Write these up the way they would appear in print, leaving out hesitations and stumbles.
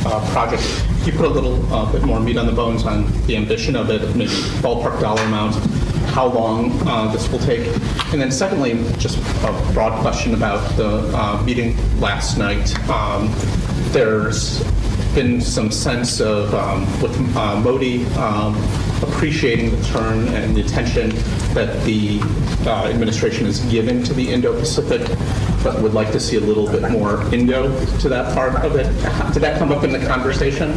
project. Can you put a little bit more meat on the bones on the ambition of it, maybe ballpark dollar amount, how long this will take? And then secondly, just a broad question about the meeting last night. There's been some sense of, with Modi appreciating the turn and the attention that the administration is giving to the Indo-Pacific, but would like to see a little bit more Indo to that part of it. Did that come up in the conversation?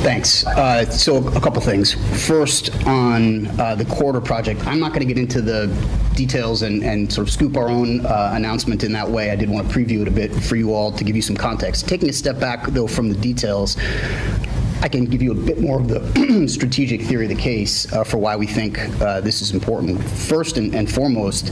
Thanks. So a couple things. First, on the corridor project, I'm not going to get into the details and sort of scoop our own announcement in that way. I did want to preview it a bit for you all to give you some context. Taking a step back, though, from the details, I can give you a bit more of the strategic theory of the case for why we think this is important. First and foremost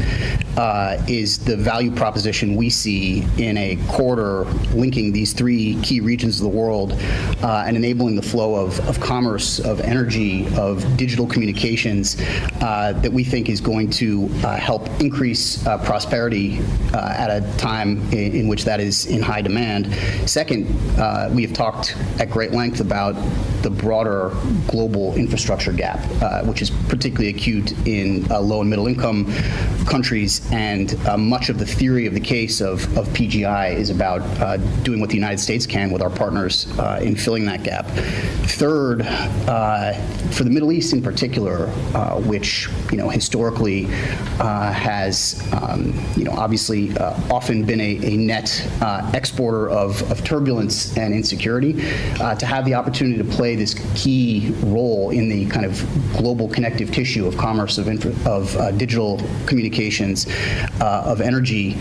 is the value proposition we see in a corridor linking these three key regions of the world and enabling the flow of commerce, of energy, of digital communications that we think is going to help increase prosperity at a time in which that is in high demand. Second, we have talked at great length about the broader global infrastructure gap, which is particularly acute in low and middle income countries, and much of the theory of the case of PGI is about doing what the United States can with our partners in filling that gap. Third, for the Middle East in particular, which historically has obviously often been a net exporter of turbulence and insecurity, to have the opportunity to play this key role in the kind of global connective tissue of commerce, of digital communications, of energy,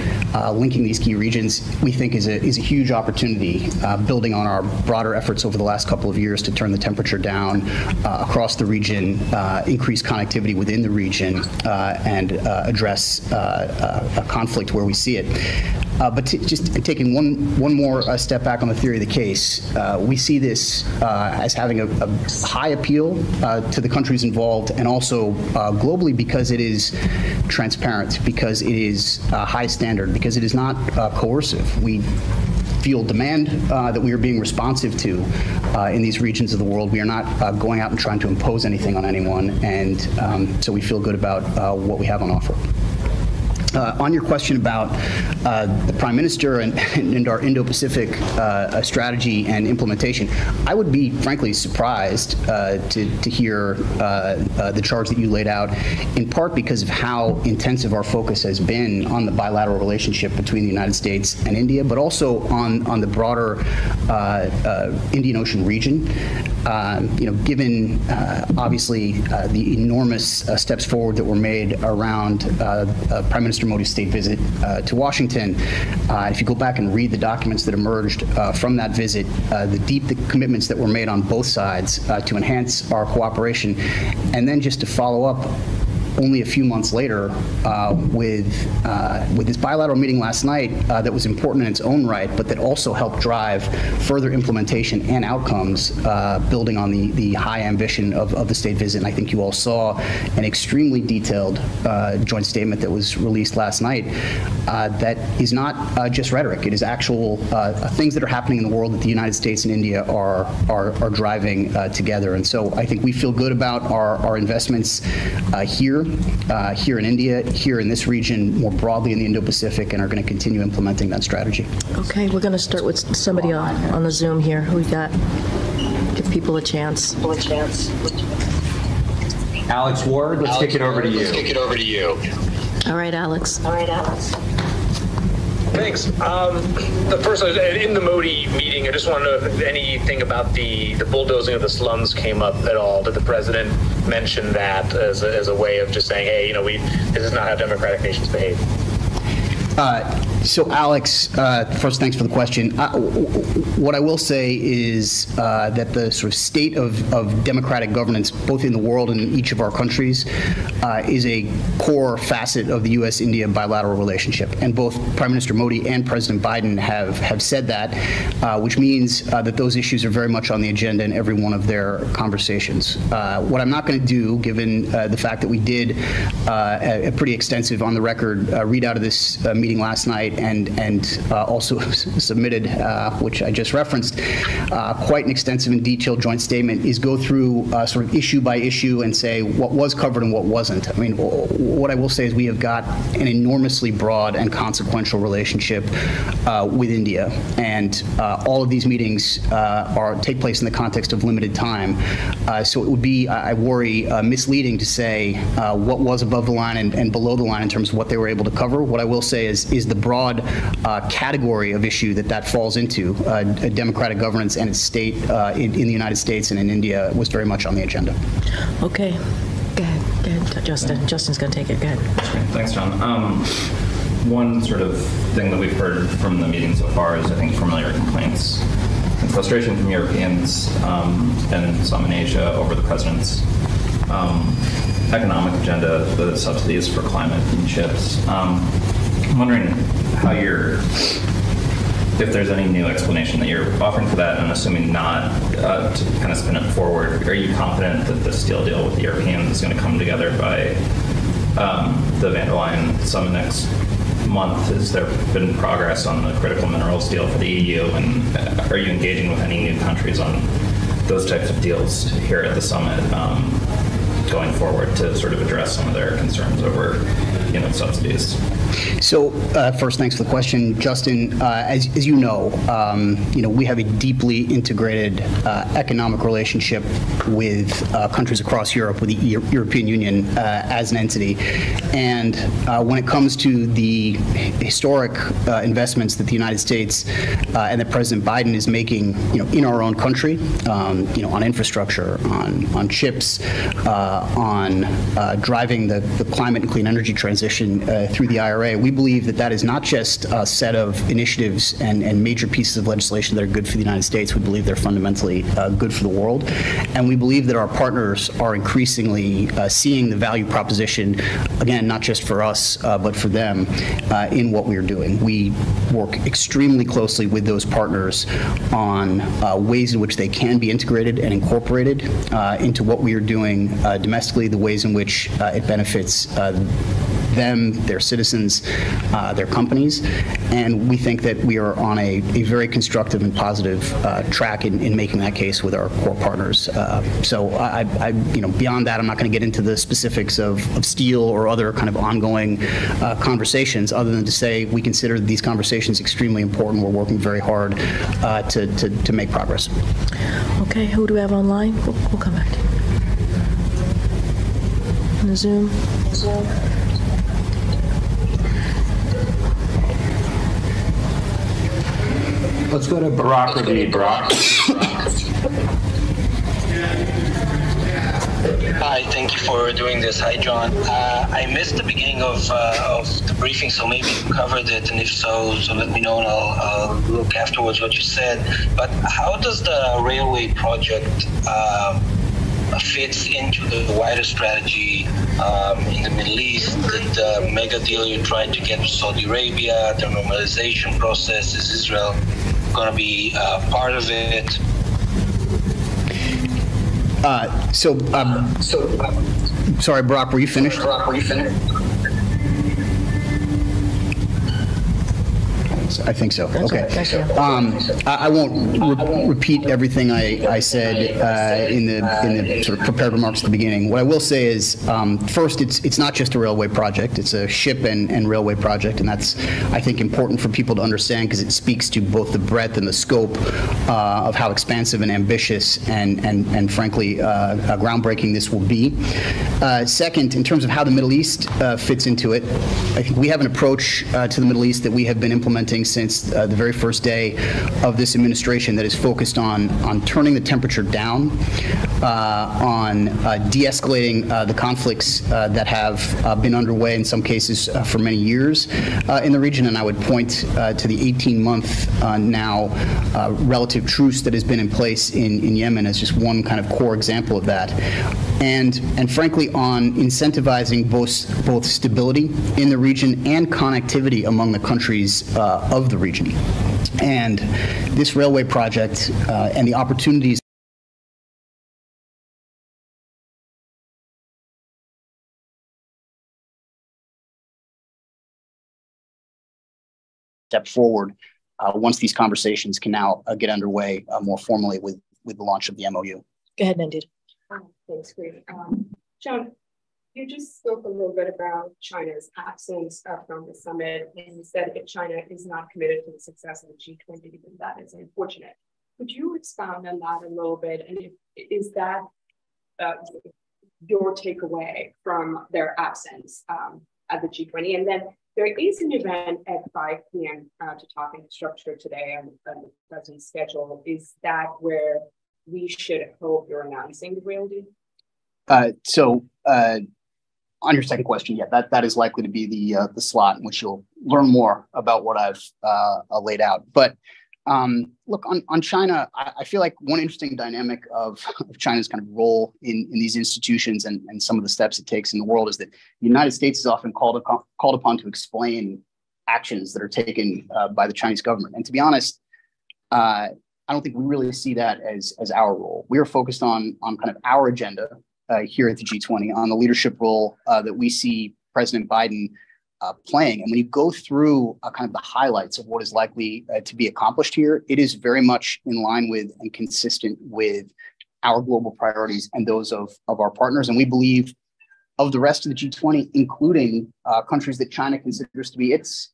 linking these key regions, we think is a huge opportunity, building on our broader efforts over the last couple of years to turn the temperature down across the region, increase connectivity within the region, and address a conflict where we see it. But just taking one more step back on the theory of the case, we see this as having a high appeal to the countries involved, and also globally, because it is transparent, because it is high standard, because it is not coercive. We feel demand that we are being responsive to in these regions of the world. We are not going out and trying to impose anything on anyone, and so we feel good about what we have on offer. On your question about the Prime Minister and our Indo-Pacific strategy and implementation, I would be frankly surprised to hear the charge that you laid out, in part because of how intensive our focus has been on the bilateral relationship between the United States and India, but also on the broader Indian Ocean region. Given obviously the enormous steps forward that were made around Prime Minister Modi's state visit to Washington, if you go back and read the documents that emerged from that visit, the deep commitments that were made on both sides to enhance our cooperation, and then just to follow up only a few months later with this bilateral meeting last night that was important in its own right, but that also helped drive further implementation and outcomes, building on the high ambition of the state visit. And I think you all saw an extremely detailed joint statement that was released last night that is not just rhetoric. It is actual things that are happening in the world that the United States and India are driving together. And so I think we feel good about our investments here in India, here in this region, more broadly in the Indo-Pacific, and are going to continue implementing that strategy. Okay, we're going to start with somebody on the Zoom here. Who we got? Give people a chance. Alex Ward, let's kick it over to you. All right, Alex. Thanks. The first, in the Modi meeting, I just want to know if anything about the bulldozing of the slums came up at all. Did the president mention that as a way of just saying, hey, this is not how democratic nations behave? So, Alex, first, thanks for the question. What I will say is that the sort of state of democratic governance, both in the world and in each of our countries, is a core facet of the U.S.-India bilateral relationship. And both Prime Minister Modi and President Biden have said that, which means that those issues are very much on the agenda in every one of their conversations. What I'm not going to do, given the fact that we did a pretty extensive on-the-record readout of this meeting last night, website and also submitted, which I just referenced, quite an extensive and detailed joint statement, is go through sort of issue by issue and say what was covered and what wasn't. I mean, what I will say is we have got an enormously broad and consequential relationship with India, and all of these meetings take place in the context of limited time. So it would be, I worry, misleading to say what was above the line and below the line in terms of what they were able to cover. What I will say is the broad category of issue that falls into democratic governance and its state in the United States and in India was very much on the agenda. Okay. Go ahead, Justin. Justin's going to take it. Go ahead. Thanks, John. One sort of thing that we've heard from the meeting so far is, I think, familiar complaints and frustration from Europeans and some in Asia over the president's economic agenda, the subsidies for climate and chips. I'm wondering how if there's any new explanation that you're offering for that, and assuming not, to kind of spin it forward, are you confident that the steel deal with the Europeans is going to come together by the Van der Leyen summit next month? Has there been progress on the critical minerals deal for the EU, and are you engaging with any new countries on those types of deals here at the summit going forward to sort of address some of their concerns over, subsidies? So first, thanks for the question, Justin. As you know, we have a deeply integrated economic relationship with countries across Europe, with the European Union as an entity. And when it comes to the historic investments that the United States and that President Biden is making, in our own country, on infrastructure, on chips, on driving the climate and clean energy transition through the IRA, we believe that is not just a set of initiatives and major pieces of legislation that are good for the United States. We believe they're fundamentally good for the world. And we believe that our partners are increasingly seeing the value proposition, again, not just for us, but for them in what we are doing. We work extremely closely with those partners on ways in which they can be integrated and incorporated into what we are doing domestically, the ways in which it benefits them, their citizens, their companies, and we think that we are on a very constructive and positive track in making that case with our core partners. So beyond that, I'm not going to get into the specifics of steel or other kind of ongoing conversations, other than to say we consider these conversations extremely important. We're working very hard to make progress. Okay, who do we have online? We'll come back to you. On the Zoom. Let's go to Barack Ravid. Barack. Hi, thank you for doing this. Hi, John. I missed the beginning of the briefing, so maybe you covered it, and if so let me know, and I'll look afterwards what you said. But how does the railway project fits into the wider strategy in the Middle East, the mega deal you're trying to get with Saudi Arabia, the normalization process? Is Israel going to be part of it? Sorry, Barack, were you finished? I think so. Okay. I won't repeat everything I said in the sort of prepared remarks at the beginning. What I will say is, first, it's not just a railway project. It's a ship and railway project, and that's, I think, important for people to understand because it speaks to both the breadth and the scope of how expansive and ambitious and frankly, groundbreaking this will be. Second, in terms of how the Middle East fits into it, I think we have an approach to the Middle East that we have been implementing since the very first day of this administration that is focused on turning the temperature down, on de-escalating the conflicts that have been underway in some cases for many years in the region. And I would point to the 18-month now relative truce that has been in place in Yemen as just one kind of core example of that. And frankly, on incentivizing both stability in the region and connectivity among the countries of the region. And this railway project and the opportunities step forward once these conversations can now get underway more formally with the launch of the MOU. Go ahead, Nandita. Thanks, great. John, you just spoke a little bit about China's absence from the summit, and you said if China is not committed to the success of the G20, then that is unfortunate. Could you expound on that a little bit? And is that your takeaway from their absence at the G20? And then there is an event at 5 p.m. To talk infrastructure today on the president's schedule. Is that where we should hope you're announcing the real deal? On your second question, yeah, that is likely to be the slot in which you'll learn more about what I've laid out. But look, on China, I feel like one interesting dynamic of China's kind of role in these institutions and some of the steps it takes in the world is that the United States is often called upon to explain actions that are taken by the Chinese government. And to be honest, I don't think we really see that as our role. We are focused on kind of our agenda here at the G20, on the leadership role that we see President Biden playing. And when you go through kind of the highlights of what is likely to be accomplished here, it is very much in line with and consistent with our global priorities and those of our partners. And we believe of the rest of the G20, including countries that China considers to be its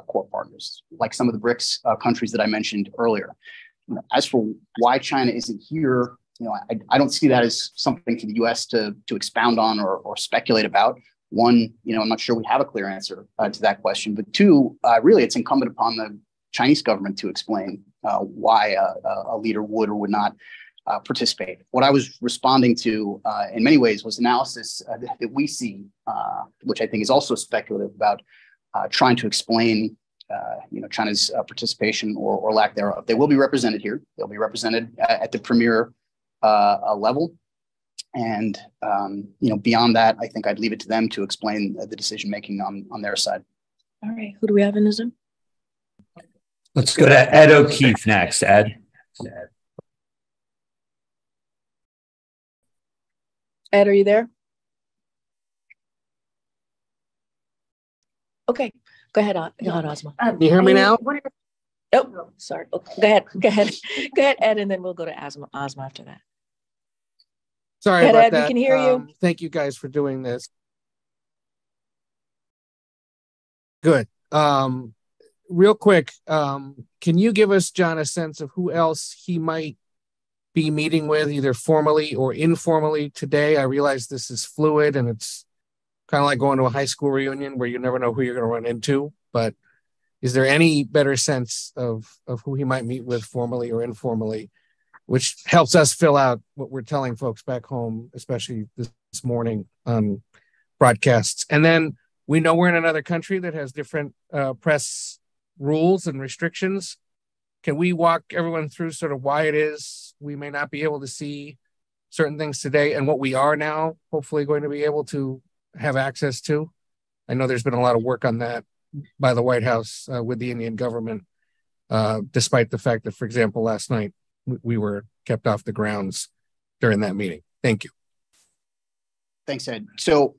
core partners, like some of the BRICS countries that I mentioned earlier. As for why China isn't here, I don't see that as something for the U.S. to expound on or speculate about. One, I'm not sure we have a clear answer to that question. But two, really, it's incumbent upon the Chinese government to explain why a leader would or would not participate. What I was responding to, in many ways, was analysis that we see, which I think is also speculative about trying to explain China's participation or lack thereof. They will be represented here. They'll be represented at the premier level. And, beyond that, I think I'd leave it to them to explain the decision-making on their side. All right. Who do we have in the Zoom? Let's go to Ed O'Keefe next. Ed. Ed, are you there? Okay. Go ahead, Ozma. Can you hear me now? Oh, sorry. Oh, go ahead, Ed, and then we'll go to Ozma after that. Sorry about Ed, that. we can hear you. Thank you guys for doing this. Good. Real quick, can you give us, John, a sense of who else he might be meeting with, either formally or informally today? I realize this is fluid and it's kind of like going to a high school reunion where you never know who you're going to run into, but is there any better sense of who he might meet with formally or informally, which helps us fill out what we're telling folks back home, especially this morning on broadcasts? And then we know we're in another country that has different press rules and restrictions. Can we walk everyone through sort of why it is we may not be able to see certain things today and what we are now hopefully going to be able to have access to? I know there's been a lot of work on that by the White House with the Indian government, despite the fact that, for example, last night we were kept off the grounds during that meeting. Thank you. Thanks, Ed. So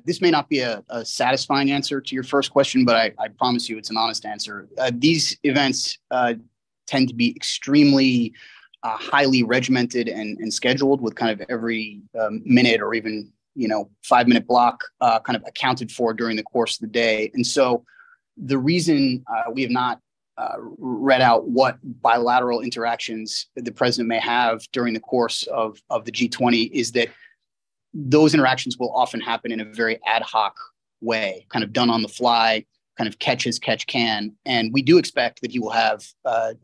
this may not be a satisfying answer to your first question, but I promise you it's an honest answer. These events tend to be extremely highly regimented and scheduled, with kind of every minute or even 5-minute block kind of accounted for during the course of the day. And so the reason we have not read out what bilateral interactions the president may have during the course of the G20 is that those interactions will often happen in a very ad hoc way, kind of done on the fly, kind of catch as catch can. And we do expect that he will have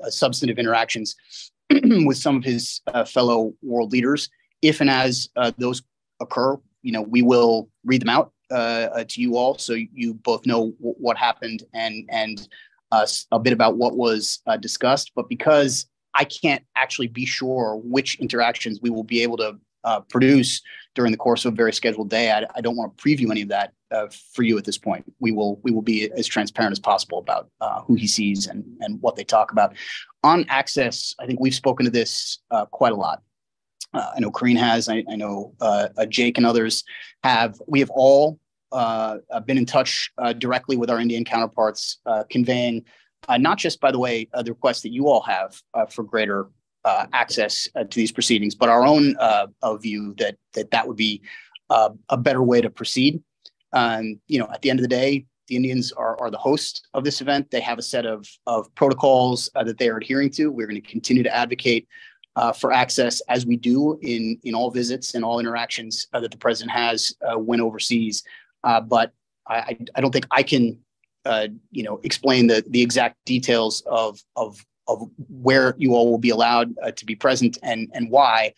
substantive interactions with some of his fellow world leaders. If and as those occur, we will read them out to you all, so you both know what happened and a bit about what was discussed. But because I can't actually be sure which interactions we will be able to produce during the course of a very scheduled day, I don't want to preview any of that for you at this point. We will be as transparent as possible about who he sees and what they talk about. On access, I think we've spoken to this quite a lot. I know Karine has. I know Jake and others have. We have all been in touch directly with our Indian counterparts, conveying not just, by the way, the request that you all have for greater access to these proceedings, but our own view that would be a better way to proceed. At the end of the day, the Indians are the host of this event. They have a set of protocols that they are adhering to. We're going to continue to advocate for access, as we do in all visits and all interactions that the president has when overseas. But I don't think I can explain the exact details of where you all will be allowed to be present and why,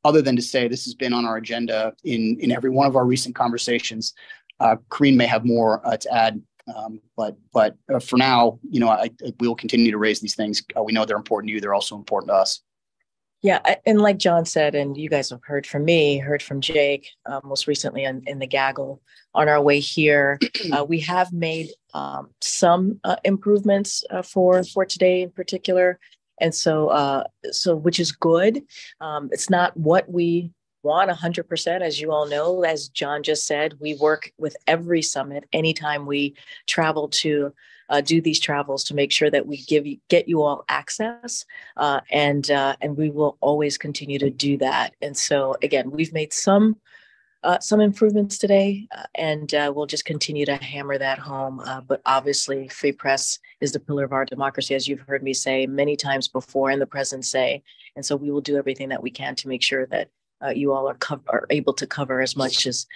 other than to say this has been on our agenda in every one of our recent conversations. Karine may have more to add, but for now, we will continue to raise these things. We know they're important to you. They're also important to us. Yeah, and like John said, and you guys have heard from me, heard from Jake, most recently in the Gaggle. On our way here, we have made some improvements for today in particular, and so which is good. It's not what we want 100%, as you all know. As John just said, we work with every summit anytime we travel to do these travels to make sure that we get you all access, and we will always continue to do that. And so again, we've made some improvements today, and we'll just continue to hammer that home. But obviously, free press is the pillar of our democracy, as you've heard me say many times before, and the president say. And so we will do everything that we can to make sure that you all are able to cover as much as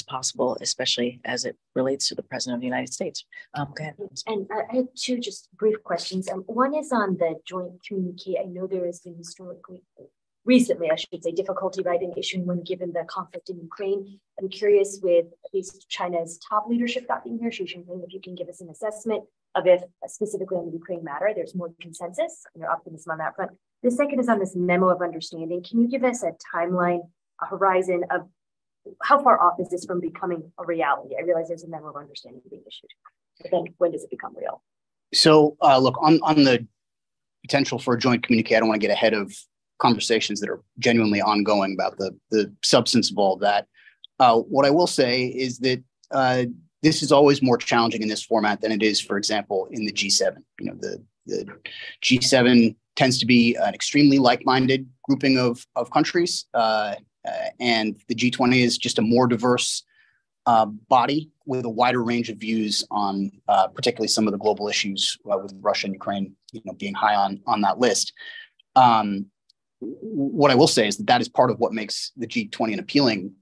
possible, especially as it relates to the president of the United States. Go ahead. And I have two just brief questions. One is on the joint communique. I know there has been recently, I should say, difficulty writing issuing one given the conflict in Ukraine. I'm curious, with at least China's top leadership not being here, Xi Jinping, if you can give us an assessment of if specifically on the Ukraine matter, there's more consensus and your optimism on that front. The second is on this memo of understanding. Can you give us a timeline, a horizon of how far off is this from becoming a reality? I realize there's a memo of understanding being issued, but then when does it become real? So look, on the potential for a joint communique, I don't want to get ahead of conversations that are genuinely ongoing about the substance of all of that. What I will say is that this is always more challenging in this format than it is, for example, in the G7. The G7 tends to be an extremely like-minded grouping of countries, and the G20 is just a more diverse body with a wider range of views on particularly some of the global issues, with Russia and Ukraine being high on that list. What I will say is that is part of what makes the G20 an appealing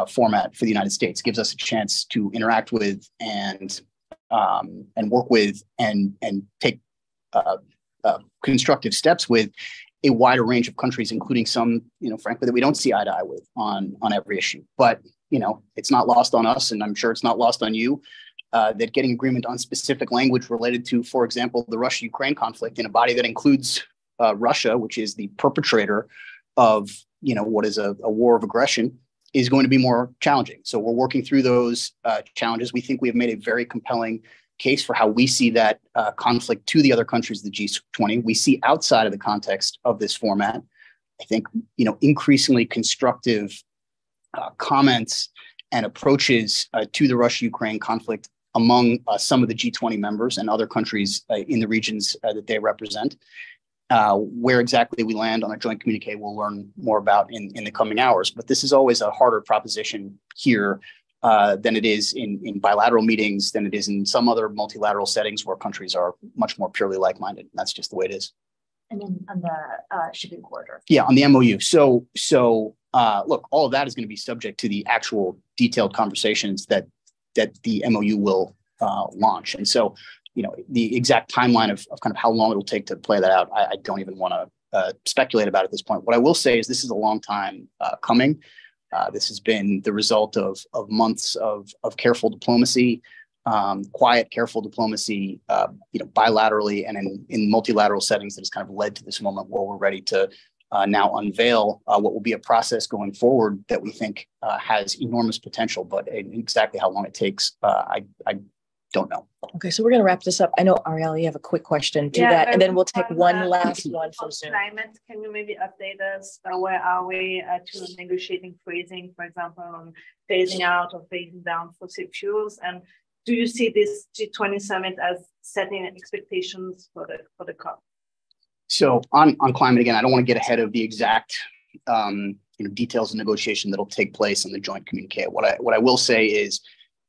format for the United States. It gives us a chance to interact with and work with and take constructive steps with a wider range of countries, including some, frankly, that we don't see eye to eye with on every issue. But it's not lost on us, and I'm sure it's not lost on you, that getting agreement on specific language related to, for example, the Russia-Ukraine conflict in a body that includes Russia, which is the perpetrator of what is a war of aggression, is going to be more challenging. So we're working through those challenges. We think we have made a very compelling case for how we see that conflict to the other countries of the G20. We see outside of the context of this format, I think, increasingly constructive comments and approaches to the Russia-Ukraine conflict among some of the G20 members and other countries in the regions that they represent. Where exactly we land on a joint communique, we'll learn more about in the coming hours. But this is always a harder proposition here than it is in bilateral meetings, than it is in some other multilateral settings where countries are much more purely like-minded. That's just the way it is. And then on the shipping corridor. Yeah, on the MOU. So look, all of that is going to be subject to the actual detailed conversations that the MOU will launch. And so, the exact timeline of kind of how long it'll take to play that out, I don't even want to speculate about at this point. What I will say is this is a long time coming. This has been the result of months of careful diplomacy, quiet, careful diplomacy, bilaterally and in multilateral settings that has kind of led to this moment where we're ready to now unveil what will be a process going forward that we think has enormous potential. But exactly how long it takes, I don't know. Okay, so we're going to wrap this up. I know, Ariel, you have a quick question. Do that, and then we'll take one last one from Zoom. Climate, can you maybe update us? Where are we to negotiating freezing, for example, on phasing out or phasing down fossil fuels? And do you see this G20 summit as setting expectations for the COP? So on climate, again, I don't want to get ahead of the exact details of negotiation that'll take place in the joint communique. What I will say is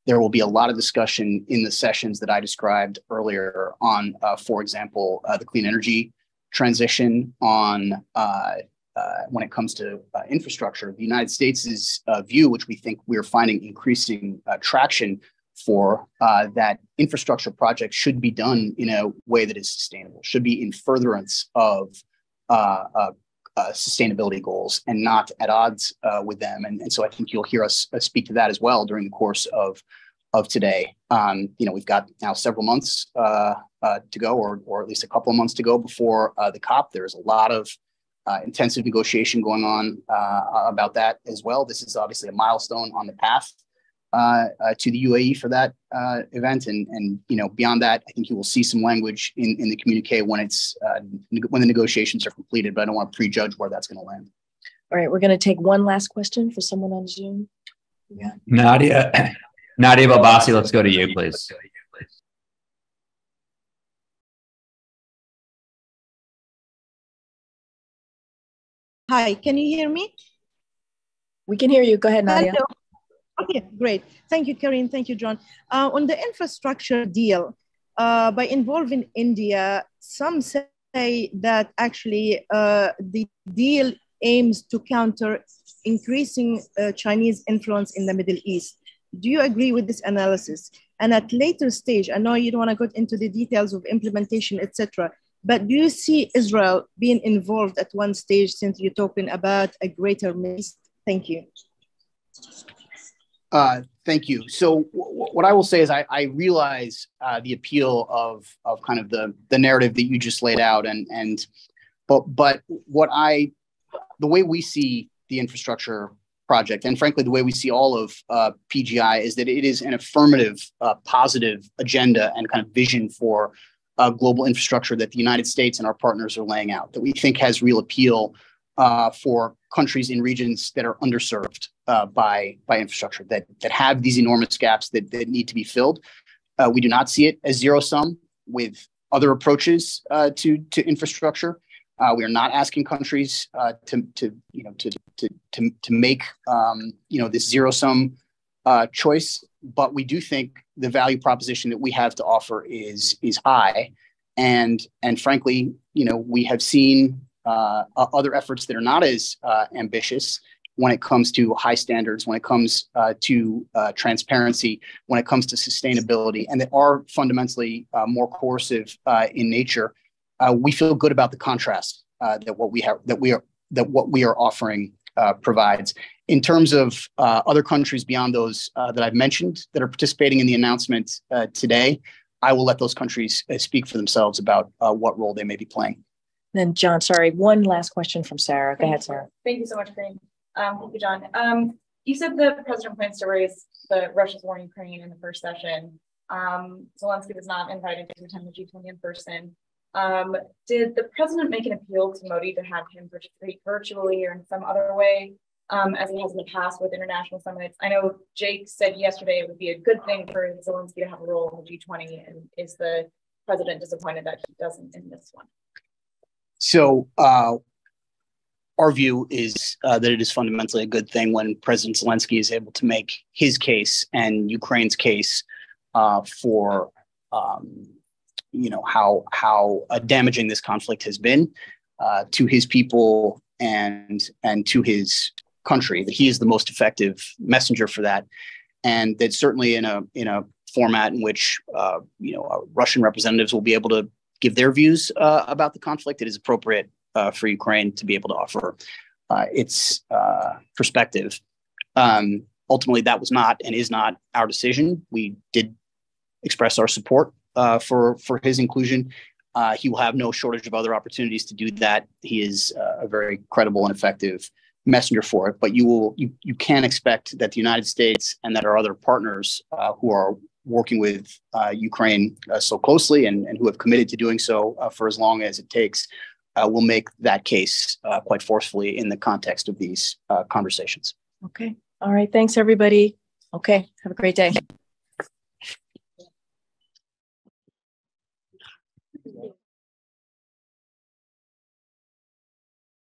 there will be a lot of discussion in the sessions that I described earlier on, for example, the clean energy transition, on when it comes to infrastructure. The United States' view, which we think we're finding increasing traction for, that infrastructure projects should be done in a way that is sustainable, should be in furtherance of sustainability goals and not at odds with them. And so I think you'll hear us speak to that as well during the course of today. We've got now several months to go, or at least a couple of months to go before the COP. There's a lot of intensive negotiation going on about that as well. This is obviously a milestone on the path to the UAE for that event, and beyond that, I think you will see some language in the communique when the negotiations are completed. But I don't want to prejudge where that's going to land. All right, we're going to take one last question for someone on Zoom. Yeah. Nadia Babasi, let's go to you, please. Hi, can you hear me? We can hear you. Go ahead, Nadia. Hello. Okay, great. Thank you, Karine. Thank you, John. On the infrastructure deal, by involving India, some say that actually the deal aims to counter increasing Chinese influence in the Middle East. Do you agree with this analysis? And at later stage, I know you don't want to go into the details of implementation, etc., but do you see Israel being involved at one stage, since you're talking about a greater Middle East? Thank you. Thank you. So what I will say is I realize the appeal of kind of the narrative that you just laid out, but the way we see the infrastructure project, and frankly the way we see all of PGI, is that it is an affirmative, positive agenda and kind of vision for global infrastructure that the United States and our partners are laying out, that we think has real appeal for countries in regions that are underserved by infrastructure, that have these enormous gaps that need to be filled. We do not see it as zero sum with other approaches to infrastructure. We are not asking countries to make this zero sum choice, but we do think the value proposition that we have to offer is high, and frankly, we have seen other efforts that are not as ambitious when it comes to high standards, when it comes to transparency, when it comes to sustainability, and that are fundamentally more coercive in nature. We feel good about the contrast that what we are offering provides. In terms of other countries beyond those that I've mentioned that are participating in the announcement today, I will let those countries speak for themselves about what role they may be playing. Then John, sorry, one last question from Sarah. Go ahead, Sarah. Thank you so much, Karine. Thank you, John. You said the president plans to raise the Russia's war in Ukraine in the first session. Zelensky was not invited to attend the G20 in person. Did the president make an appeal to Modi to have him participate virtually or in some other way, as he has in the past with international summits? I know Jake said yesterday it would be a good thing for Zelensky to have a role in the G20, and is the president disappointed that he doesn't in this one? So our view is that it is fundamentally a good thing when President Zelensky is able to make his case and Ukraine's case for how damaging this conflict has been to his people and to his country. That he is the most effective messenger for that, and that certainly in a format in which Russian representatives will be able to give their views about the conflict, it is appropriate for Ukraine to be able to offer its perspective. Ultimately, that was not and is not our decision. We did express our support for his inclusion. He will have no shortage of other opportunities to do that. He is a very credible and effective messenger for it. But you can expect that the United States and that our other partners who are working with Ukraine so closely and who have committed to doing so for as long as it takes will make that case quite forcefully in the context of these conversations. Okay. All right. Thanks, everybody. Okay. Have a great day.